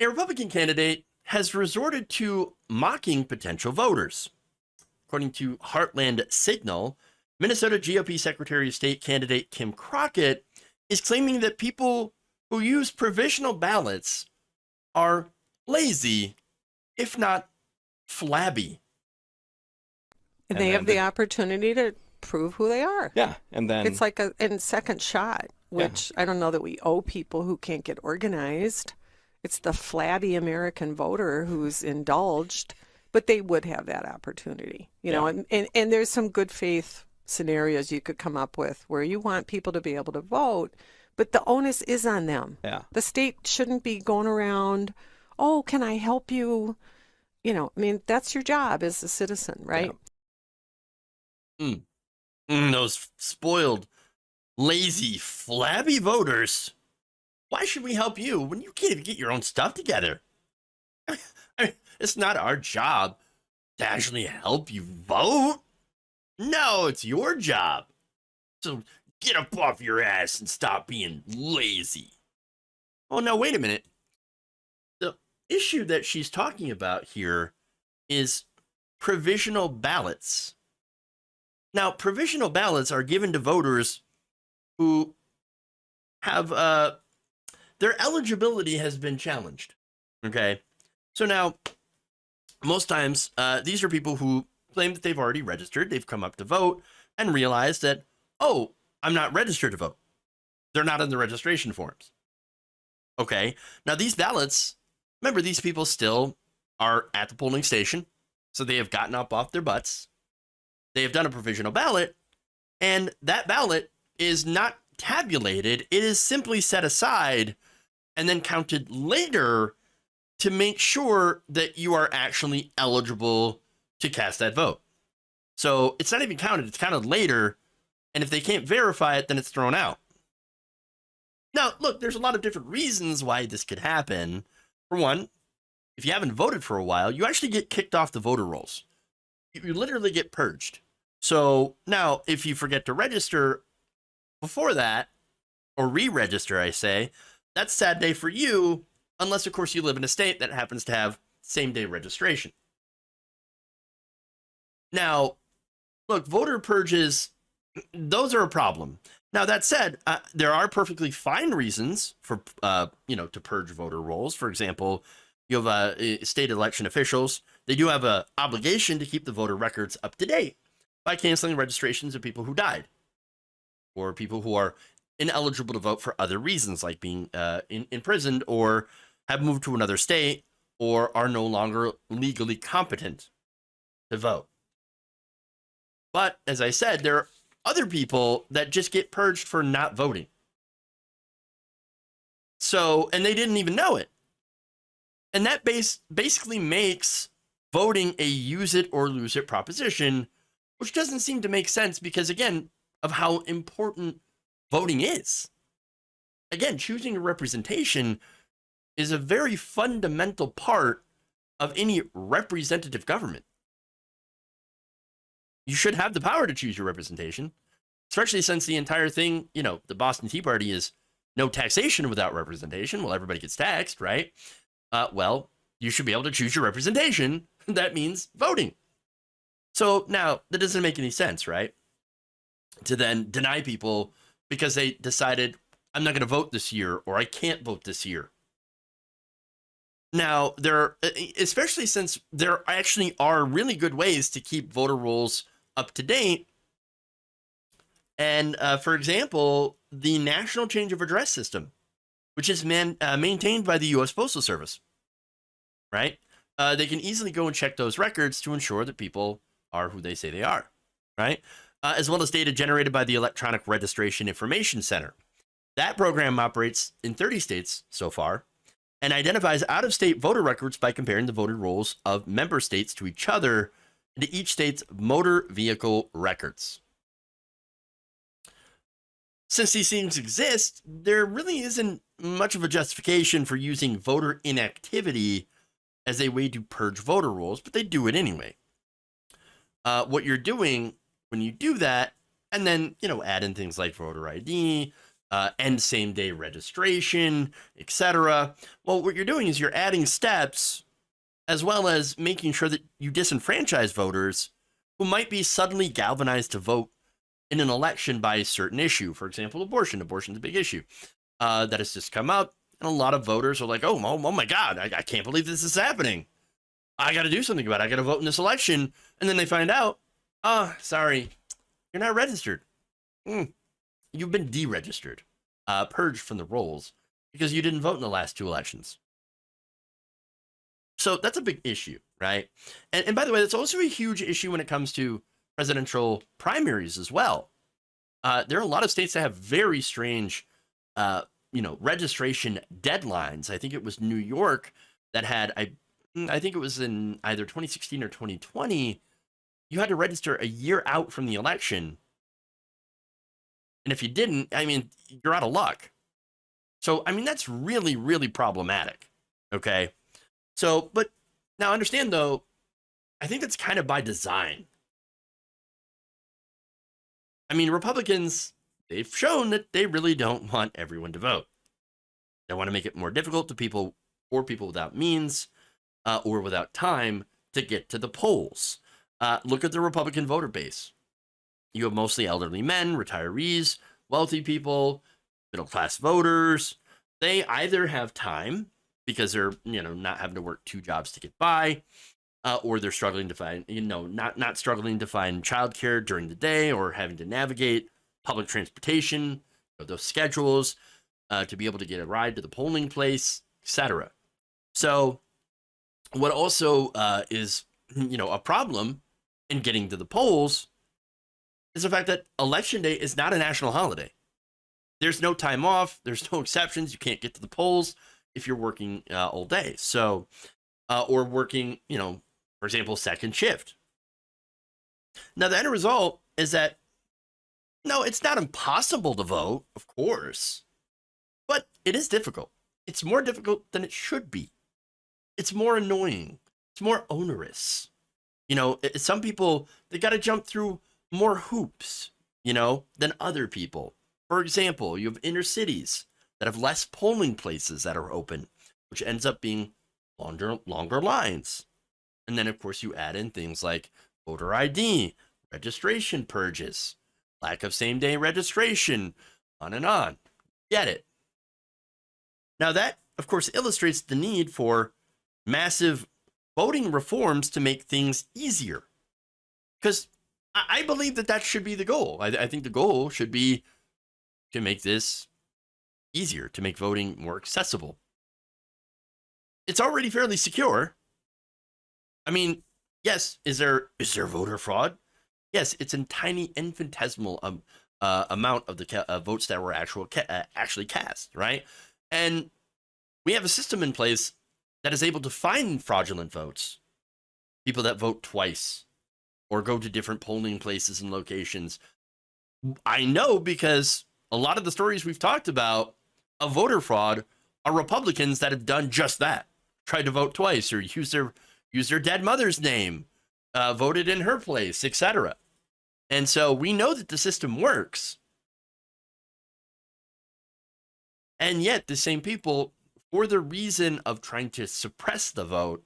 A Republican candidate has resorted to mocking potential voters. According to Heartland Signal, Minnesota GOP Secretary of State candidate Kim Crockett is claiming that people who use provisional ballots are lazy, if not flabby. And they have the opportunity to prove who they are. Yeah, and then it's like a second shot, which I don't know that we owe people who can't get organized. It's the flabby American voter who's indulged, but they would have that opportunity, you know, and there's some good faith scenarios you could come up with where you want people to be able to vote, but the onus is on them. Yeah. The state shouldn't be going around, oh, can I help you? You know, I mean, that's your job as a citizen, right? Yeah. Those spoiled, lazy, flabby voters. Why should we help you when you can't even get your own stuff together? I mean, it's not our job to actually help you vote. No, it's your job. So get up off your ass and stop being lazy. Oh, no, wait a minute. The issue that she's talking about here is provisional ballots. Now, provisional ballots are given to voters who have their eligibility has been challenged. Okay, so now most times these are people who claim that they've already registered, they've come up to vote, and realize that, oh, I'm not registered to vote. They're not in the registration forms. Okay, now these ballots, remember, these people still are at the polling station, so they have gotten up off their butts. They have done a provisional ballot, and that ballot is not tabulated. It is simply set aside and then counted later to make sure that you are actually eligible to cast that vote. So it's not even counted. It's counted later, and if they can't verify it, then it's thrown out. Now, look, there's a lot of different reasons why this could happen. For one, if you haven't voted for a while, you actually get kicked off the voter rolls. You literally get purged. So now, if you forget to register before that, or re-register, I say, that's a sad day for you, unless, of course, you live in a state that happens to have same-day registration. Now, look, voter purges, those are a problem. Now, that said, there are perfectly fine reasons for, to purge voter rolls. For example, you have state election officials. They do have an obligation to keep the voter records up to date by canceling registrations of people who died or people who are ineligible to vote for other reasons, like being imprisoned or have moved to another state or are no longer legally competent to vote. But as I said, there are other people that just get purged for not voting. So, and they didn't even know it. And that basically makes voting a use it or lose it proposition, which doesn't seem to make sense because, again, of how important voting is. Again, choosing a representation is a very fundamental part of any representative government. You should have the power to choose your representation, especially since the entire thing, the Boston Tea Party is no taxation without representation. Well, everybody gets taxed, right? Well, you should be able to choose your representation. That means voting. So now that doesn't make any sense, right? To then deny people because they decided, I'm not going to vote this year, or I can't vote this year. Now, especially since there actually are really good ways to keep voter rolls up to date. And for example, the National Change of Address System, which is maintained by the U.S. Postal Service, right? They can easily go and check those records to ensure that people are who they say they are, right? As well as data generated by the Electronic Registration Information Center. That program operates in 30 states so far and identifies out-of-state voter records by comparing the voter rolls of member states to each other and to each state's motor vehicle records. Since these things exist, there really isn't much of a justification for using voter inactivity as a way to purge voter rolls, but they do it anyway. What you're doing when you do that, and then, add in things like voter ID, end same day registration, etc. Well, what you're doing is you're adding steps as well as making sure that you disenfranchise voters who might be suddenly galvanized to vote in an election by a certain issue. For example, abortion. Abortion's a big issue that has just come up. And a lot of voters are like, oh my God, I can't believe this is happening. I got to do something about it. I got to vote in this election. And then they find out, sorry, you're not registered. You've been deregistered, purged from the rolls because you didn't vote in the last 2 elections. So that's a big issue, right? And by the way, that's also a huge issue when it comes to presidential primaries as well. There are a lot of states that have very strange, registration deadlines. I think it was New York that had, I think it was in either 2016 or 2020, you had to register a year out from the election. And if you didn't, I mean, you're out of luck. So, I mean, that's really, really problematic. Okay. So, but now understand though, I think that's kind of by design. I mean, Republicans, they've shown that they really don't want everyone to vote. They want to make it more difficult to people without means or without time to get to the polls. Look at the Republican voter base. You have mostly elderly men, retirees, wealthy people, middle-class voters. They either have time because they're, not having to work 2 jobs to get by, or they're struggling to find, not struggling to find childcare during the day or having to navigate public transportation, those schedules to be able to get a ride to the polling place, etc. So what also is, a problem in getting to the polls is the fact that Election Day is not a national holiday. There's no time off. There's no exceptions. You can't get to the polls if you're working all day. So, or working, for example, second shift. Now, the end result is that, no, it's not impossible to vote, of course, but it is difficult. It's more difficult than it should be. It's more annoying. It's more onerous. Some people, they got to jump through more hoops, than other people. For example, you have inner cities that have less polling places that are open, which ends up being longer lines. And then, of course, you add in things like voter ID, registration purges, lack of same-day registration, on and on. Get it? Now that, of course, illustrates the need for massive voting reforms to make things easier. Because I believe that should be the goal. I think the goal should be to make this easier, to make voting more accessible. It's already fairly secure. I mean, yes, is there voter fraud? Yes, it's a tiny infinitesimal amount of the votes that were actually cast, right? And we have a system in place that is able to find fraudulent votes, people that vote twice or go to different polling places and locations. I know because a lot of the stories we've talked about of voter fraud are Republicans that have done just that, tried to vote twice or use their dead mother's name, voted in her place, etc. And so we know that the system works. And yet the same people, for the reason of trying to suppress the vote,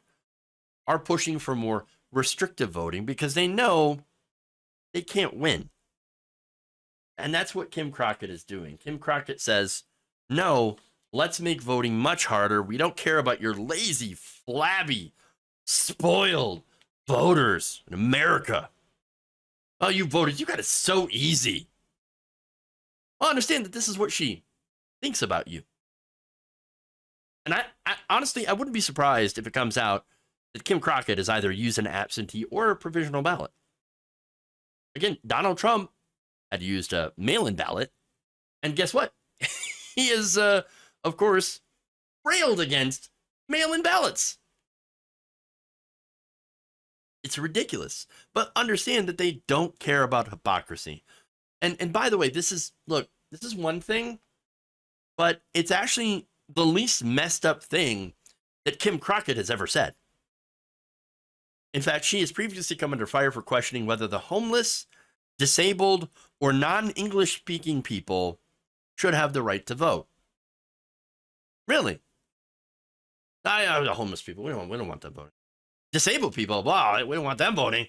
are pushing for more restrictive voting because they know they can't win. And that's what Kim Crockett is doing. Kim Crockett says, no, let's make voting much harder. We don't care about your lazy, flabby, spoiled voters in America. Oh, you voted. You got it so easy. Well, understand that this is what she thinks about you. And I honestly, I wouldn't be surprised if it comes out that Kim Crockett has either used an absentee or a provisional ballot. Again, Donald Trump had used a mail-in ballot. And guess what? He is, of course, railed against mail-in ballots. It's ridiculous. But understand that they don't care about hypocrisy. And by the way, this is one thing, but it's actually the least messed up thing that Kim Crockett has ever said. In fact, she has previously come under fire for questioning whether the homeless, disabled, or non-English speaking people should have the right to vote. Really? The homeless people, we don't want them voting. Disabled people, wow, we don't want them voting.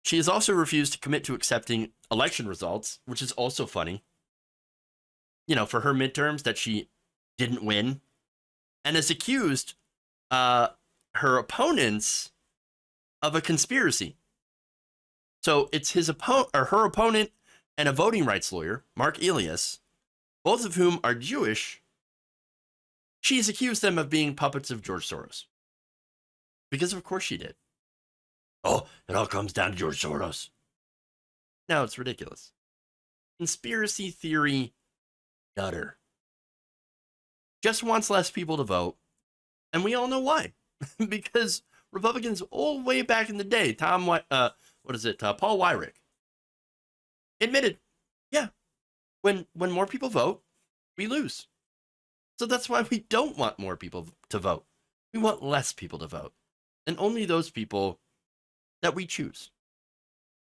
She has also refused to commit to accepting election results, which is also funny. You know, for her midterms that she didn't win, and has accused her opponents of a conspiracy. So it's her opponent and a voting rights lawyer, Mark Elias, both of whom are Jewish. She's accused them of being puppets of George Soros. Because of course she did. Oh, it all comes down to George Soros. No, it's ridiculous. Conspiracy theory gutter. Just wants less people to vote. And we all know why. Because Republicans all way back in the day, Paul Weyrich, admitted, yeah, when more people vote, we lose. So that's why we don't want more people to vote. We want less people to vote. And only those people that we choose.